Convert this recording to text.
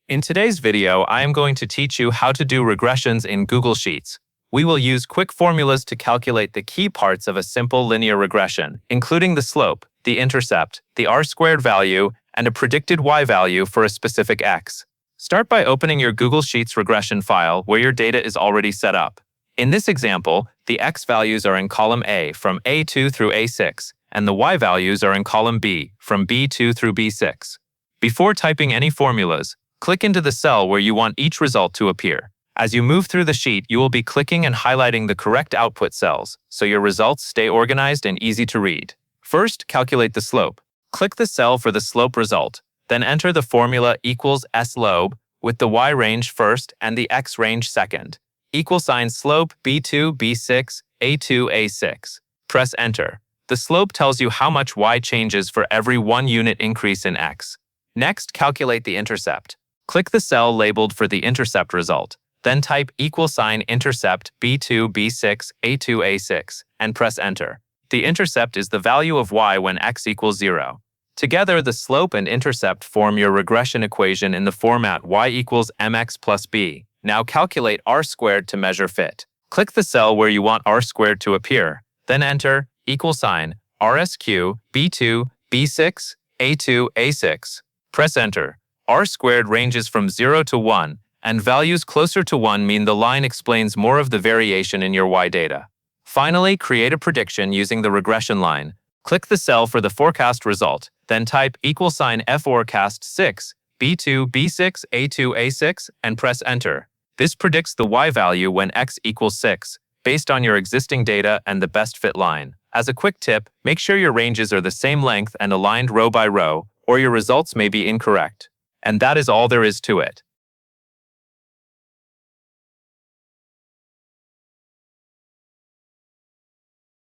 In today's video, I am going to teach you how to do regressions in Google Sheets. We will use quick formulas to calculate the key parts of a simple linear regression, including the slope, the intercept, the r-squared value, and a predicted y value for a specific x. Start by opening your Google Sheets regression file where your data is already set up. In this example, the x values are in column A from A2 through A6, and the y values are in column B from B2 through B6. Before typing any formulas, click into the cell where you want each result to appear. As you move through the sheet, you will be clicking and highlighting the correct output cells, so your results stay organized and easy to read. First, calculate the slope. Click the cell for the slope result, then enter the formula equals slope with the y range first and the x range second. Equal sign slope B2, B6, A2, A6. Press enter. The slope tells you how much y changes for every 1 unit increase in x. Next, calculate the intercept. Click the cell labeled for the intercept result, then type equal sign intercept B2, B6, A2, A6, and press enter. The intercept is the value of y when x equals 0. Together, the slope and intercept form your regression equation in the format y equals mx plus b. Now calculate r-squared to measure fit. Click the cell where you want r-squared to appear, then enter equal sign RSQ B2, B6, A2, A6. Press enter. R-squared ranges from 0 to 1, and values closer to 1 mean the line explains more of the variation in your y data. Finally, create a prediction using the regression line. Click the cell for the forecast result, then type equal sign forecast 6, B2, B6, A2, A6, and press enter. This predicts the y value when x equals 6, based on your existing data and the best fit line. As a quick tip, make sure your ranges are the same length and aligned row by row, or your results may be incorrect. And that is all there is to it.